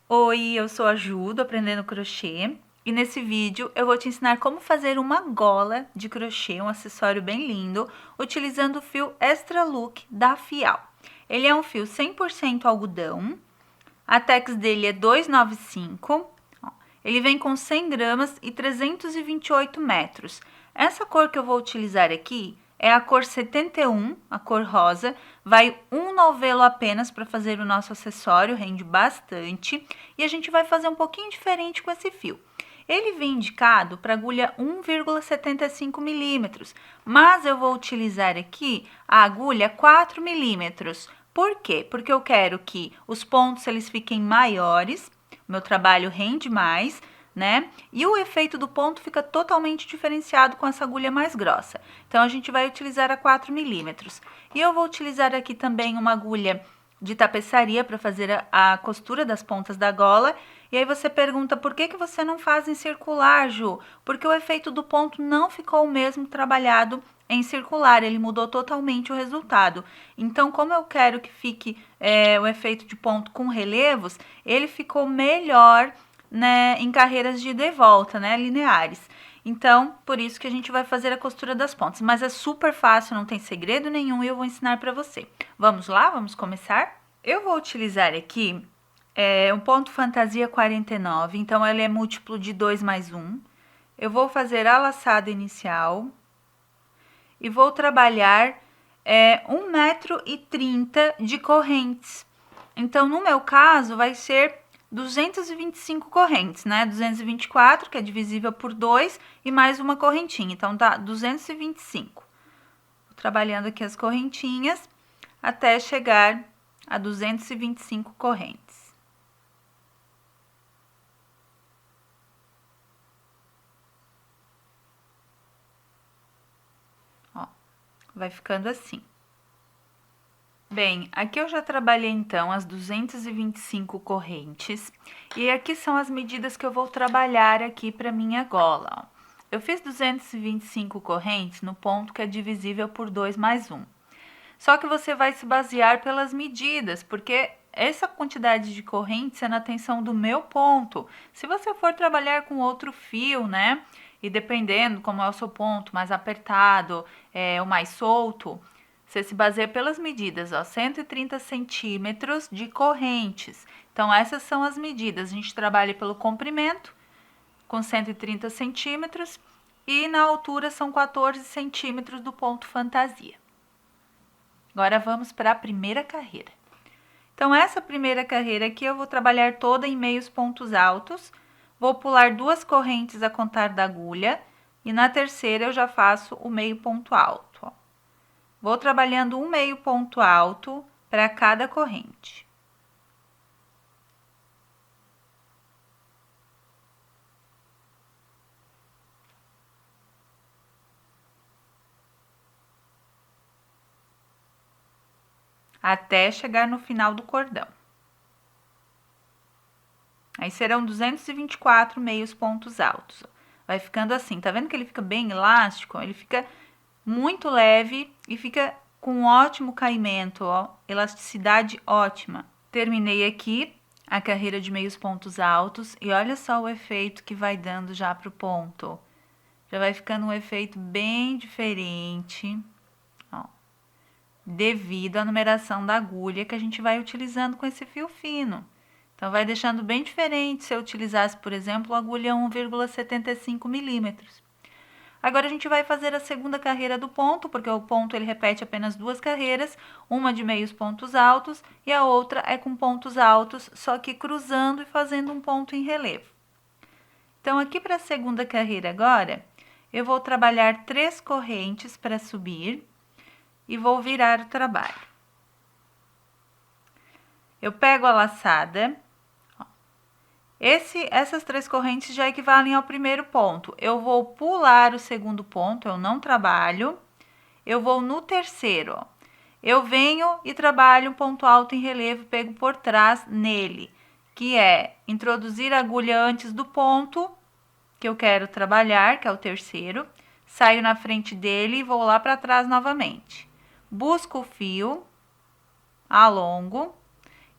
Oi, eu sou a Ju, do Aprendendo Crochê, e nesse vídeo eu vou te ensinar como fazer uma gola de crochê, um acessório bem lindo, utilizando o fio Extra Look da Fial. Ele é um fio 100% algodão, a tex dele é 295, ó, ele vem com 100 gramas e 328 metros. Essa cor que eu vou utilizar aqui é a cor 71, a cor rosa. Vai um novelo apenas para fazer o nosso acessório, rende bastante. E a gente vai fazer um pouquinho diferente com esse fio. Ele vem indicado para agulha 1,75 milímetros, mas eu vou utilizar aqui a agulha 4 milímetros. Por quê? Porque eu quero que os pontos eles fiquem maiores, meu trabalho rende mais, né? E o efeito do ponto fica totalmente diferenciado com essa agulha mais grossa. Então, a gente vai utilizar a 4 milímetros. E eu vou utilizar aqui também uma agulha de tapeçaria para fazer a costura das pontas da gola. E aí você pergunta, por que você não faz em circular, Ju? Porque o efeito do ponto não ficou o mesmo trabalhado em circular, ele mudou totalmente o resultado. Então, como eu quero que fique o efeito de ponto com relevos, ele ficou melhor, né, em carreiras de ida e volta, né, lineares. Então, por isso que a gente vai fazer a costura das pontas. Mas é super fácil, não tem segredo nenhum e eu vou ensinar para você. Vamos lá? Vamos começar? Eu vou utilizar aqui um ponto fantasia 49, então ele é múltiplo de 2 mais 1. Eu vou fazer a laçada inicial e vou trabalhar 1,30 m de correntes. Então, no meu caso, vai ser 225 correntes, né? 224, que é divisível por 2, e mais uma correntinha. Então, tá 225. Vou trabalhando aqui as correntinhas até chegar a 225 correntes. Ó, vai ficando assim. Bem, aqui eu já trabalhei então as 225 correntes e aqui são as medidas que eu vou trabalhar aqui para minha gola. Ó. Eu fiz 225 correntes no ponto que é divisível por 2 mais 1. Só que você vai se basear pelas medidas, porque essa quantidade de correntes é na tensão do meu ponto. Se você for trabalhar com outro fio, né, e dependendo como é o seu ponto, mais apertado ou mais solto, você se baseia pelas medidas, ó, 130 centímetros de correntes. Então, essas são as medidas. A gente trabalha pelo comprimento, com 130 centímetros, e na altura são 14 centímetros do ponto fantasia. Agora, vamos para a primeira carreira. Então, essa primeira carreira aqui eu vou trabalhar toda em meios pontos altos. Vou pular 2 correntes a contar da agulha, e na terceira eu já faço o meio ponto alto. Vou trabalhando um meio ponto alto para cada corrente. Até chegar no final do cordão. Aí serão 224 meios pontos altos. Vai ficando assim, tá vendo que ele fica bem elástico? Ele fica muito leve e fica com um ótimo caimento, ó, elasticidade ótima. Terminei aqui a carreira de meios pontos altos e olha só o efeito que vai dando já pro ponto. Já vai ficando um efeito bem diferente, ó, devido à numeração da agulha que a gente vai utilizando com esse fio fino. Então, vai deixando bem diferente se eu utilizasse, por exemplo, a agulha 1,75 milímetros. Agora, a gente vai fazer a segunda carreira do ponto, porque o ponto ele repete apenas 2 carreiras, uma de meios pontos altos e a outra é com pontos altos, só que cruzando e fazendo um ponto em relevo. Então, aqui para a segunda carreira agora, eu vou trabalhar 3 correntes para subir e vou virar o trabalho. Eu pego a laçada. Essas 3 correntes já equivalem ao primeiro ponto. Eu vou pular o segundo ponto, eu não trabalho. Eu vou no terceiro, ó. Eu venho e trabalho um ponto alto em relevo, pego por trás nele, que é introduzir a agulha antes do ponto que eu quero trabalhar, que é o terceiro. Saio na frente dele e vou lá para trás novamente. Busco o fio, alongo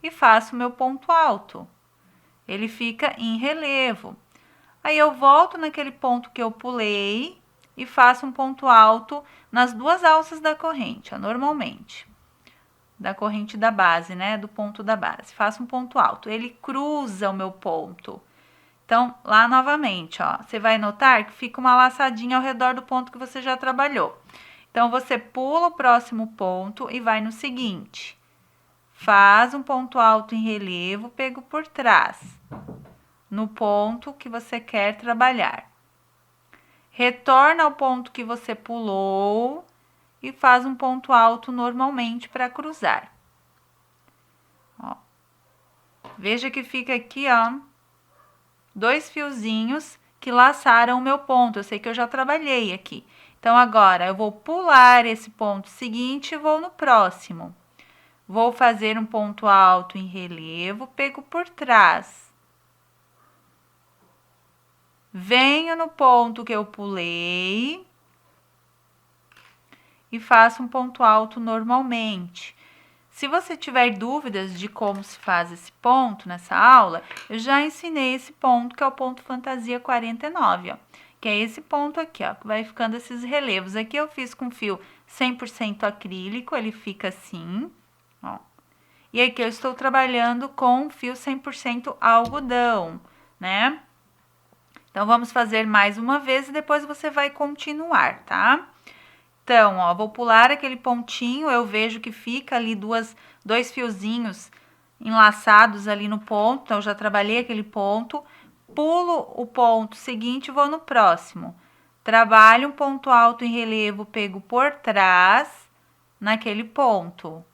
e faço meu ponto alto. ele fica em relevo. Aí eu volto naquele ponto que eu pulei e faço um ponto alto nas duas alças da corrente, ó, normalmente. Da corrente da base, né? Do ponto da base. Faço um ponto alto. Ele cruza o meu ponto. Então, lá novamente, ó, você vai notar que fica uma laçadinha ao redor do ponto que você já trabalhou. Então, você pula o próximo ponto e vai no seguinte. Faz um ponto alto em relevo, pego por trás, no ponto que você quer trabalhar. Retorna ao ponto que você pulou e faz um ponto alto normalmente para cruzar. Ó. Veja que fica aqui, ó, 2 fiozinhos que laçaram o meu ponto. Eu sei que eu já trabalhei aqui. Então, agora eu vou pular esse ponto seguinte e vou no próximo. Vou fazer um ponto alto em relevo, pego por trás. Venho no ponto que eu pulei e faço um ponto alto normalmente. Se você tiver dúvidas de como se faz esse ponto nessa aula, eu já ensinei esse ponto, que é o ponto fantasia 49, ó. Que é esse ponto aqui, ó, que vai ficando esses relevos. Aqui eu fiz com fio 100% acrílico, ele fica assim, ó. E aqui eu estou trabalhando com fio 100% algodão, né? Então, vamos fazer mais uma vez e depois você vai continuar, tá? Então, ó, vou pular aquele pontinho, eu vejo que fica ali dois fiozinhos enlaçados ali no ponto, então eu já trabalhei aquele ponto, pulo o ponto seguinte e vou no próximo. Trabalho um ponto alto em relevo, pego por trás naquele ponto.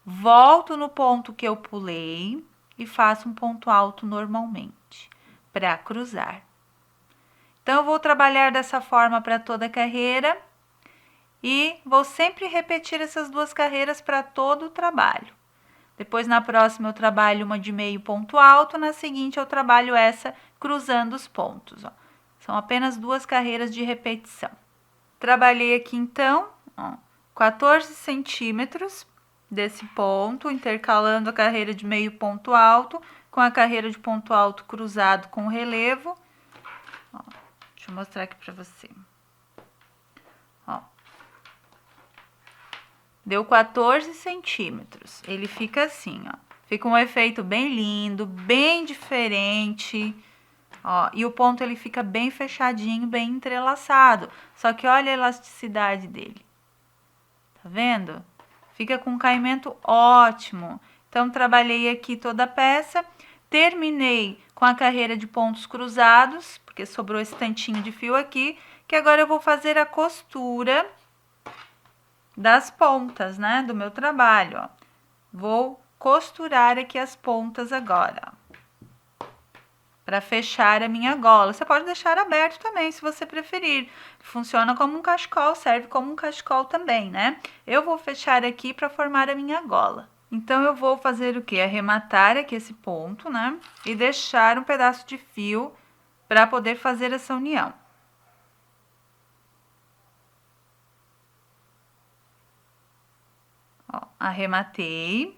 Volto no ponto que eu pulei e faço um ponto alto normalmente, para cruzar. Então, eu vou trabalhar dessa forma para toda a carreira e vou sempre repetir essas duas carreiras para todo o trabalho. Depois, na próxima, eu trabalho uma de meio ponto alto, na seguinte, eu trabalho essa cruzando os pontos, ó. São apenas 2 carreiras de repetição. Trabalhei aqui, então, ó, 14 centímetros desse ponto, intercalando a carreira de meio ponto alto com a carreira de ponto alto cruzado com relevo. Ó, deixa eu mostrar aqui pra você. Ó, deu 14 centímetros. Ele fica assim, ó. Fica um efeito bem lindo, bem diferente. Ó, e o ponto ele fica bem fechadinho, bem entrelaçado. Só que olha a elasticidade dele. Tá vendo? Fica com um caimento ótimo. Então, trabalhei aqui toda a peça. Terminei com a carreira de pontos cruzados, porque sobrou esse tantinho de fio aqui, que agora eu vou fazer a costura das pontas, né, do meu trabalho, ó. Vou costurar aqui as pontas agora, para fechar a minha gola. Você pode deixar aberto também, se você preferir. Funciona como um cachecol, serve como um cachecol também, né? Eu vou fechar aqui para formar a minha gola. Então, eu vou fazer o quê? Arrematar aqui esse ponto, né? E deixar um pedaço de fio para poder fazer essa união. Ó, arrematei.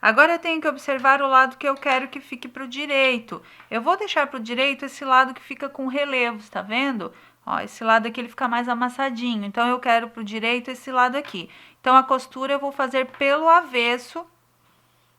Agora, eu tenho que observar o lado que eu quero que fique para o direito. Eu vou deixar para o direito esse lado que fica com relevos, tá vendo? Ó, esse lado aqui ele fica mais amassadinho, então eu quero para o direito esse lado aqui. Então, a costura eu vou fazer pelo avesso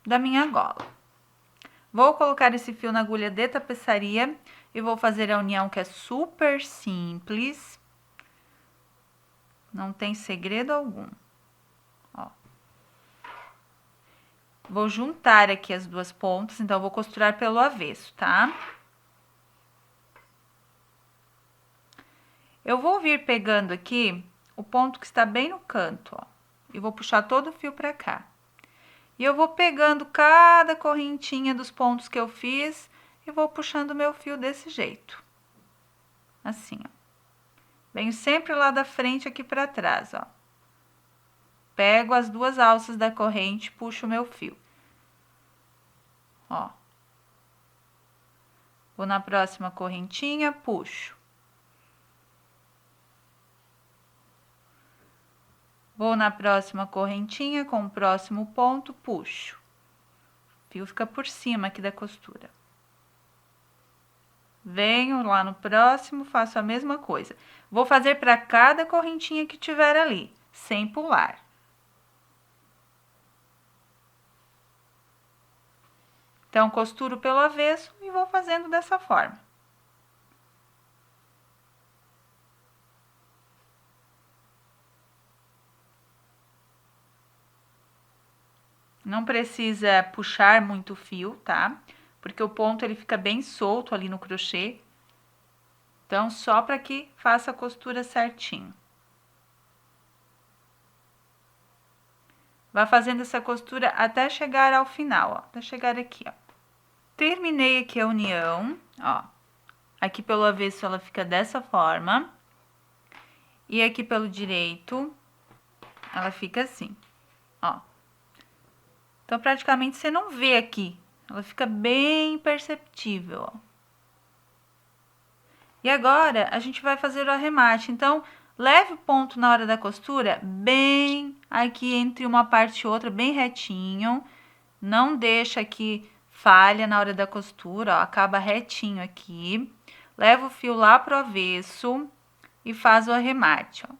da minha gola. Vou colocar esse fio na agulha de tapeçaria e vou fazer a união, que é super simples. Não tem segredo algum. Ó. Vou juntar aqui as 2 pontas, então, eu vou costurar pelo avesso, tá? Eu vou vir pegando aqui o ponto que está bem no canto, ó. E vou puxar todo o fio pra cá. E eu vou pegando cada correntinha dos pontos que eu fiz e vou puxando o meu fio desse jeito. Assim, ó. Venho sempre lá da frente aqui pra trás, ó. Pego as 2 alças da corrente, puxo o meu fio. Ó. Vou na próxima correntinha, puxo. Vou na próxima correntinha com o próximo ponto, puxo. O fio fica por cima aqui da costura. Venho lá no próximo, faço a mesma coisa. Vou fazer para cada correntinha que tiver ali, sem pular. Então, costuro pelo avesso e vou fazendo dessa forma. Não precisa puxar muito o fio, tá? Porque o ponto ele fica bem solto ali no crochê. Então, só para que faça a costura certinho. Vá fazendo essa costura até chegar ao final, ó. Até chegar aqui, ó. Terminei aqui a união, ó. Aqui pelo avesso ela fica dessa forma. E aqui pelo direito, ela fica assim, ó. Então, praticamente você não vê aqui. Ela fica bem perceptível, ó. E agora, a gente vai fazer o arremate. Então, leve o ponto na hora da costura bem aqui entre uma parte e outra, bem retinho. Não deixa que falha na hora da costura, ó, acaba retinho aqui. Leva o fio lá pro avesso e faz o arremate, ó.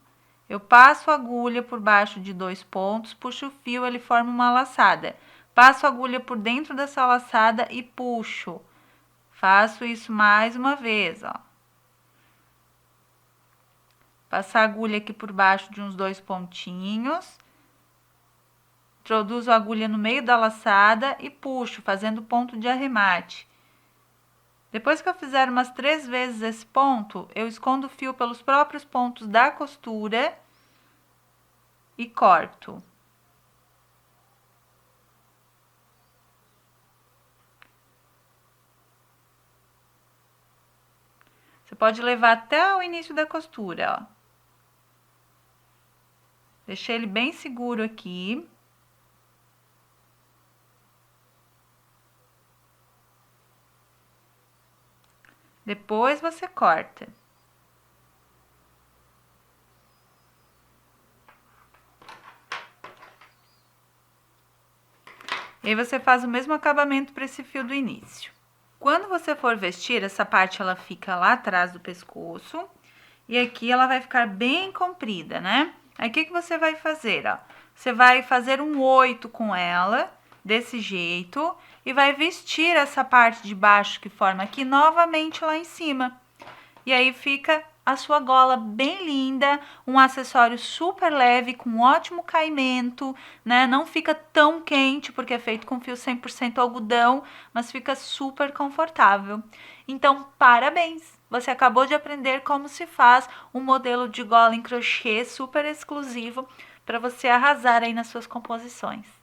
Eu passo a agulha por baixo de 2 pontos, puxo o fio, ele forma uma laçada. Passo a agulha por dentro dessa laçada e puxo. Faço isso mais uma vez, ó. Passar a agulha aqui por baixo de uns 2 pontinhos. Introduzo a agulha no meio da laçada e puxo, fazendo ponto de arremate. Depois que eu fizer umas 3 vezes esse ponto, eu escondo o fio pelos próprios pontos da costura e corto. Você pode levar até o início da costura, ó. Deixei ele bem seguro aqui. Depois você corta. E aí você faz o mesmo acabamento para esse fio do início. Quando você for vestir, essa parte ela fica lá atrás do pescoço. E aqui ela vai ficar bem comprida, né? Aí, o que que você vai fazer, ó? Você vai fazer um 8 com ela, desse jeito, e vai vestir essa parte de baixo que forma aqui novamente lá em cima. E aí, fica a sua gola bem linda, um acessório super leve, com ótimo caimento, né? Não fica tão quente, porque é feito com fio 100% algodão, mas fica super confortável. Então, parabéns! Você acabou de aprender como se faz um modelo de gola em crochê super exclusivo para você arrasar aí nas suas composições.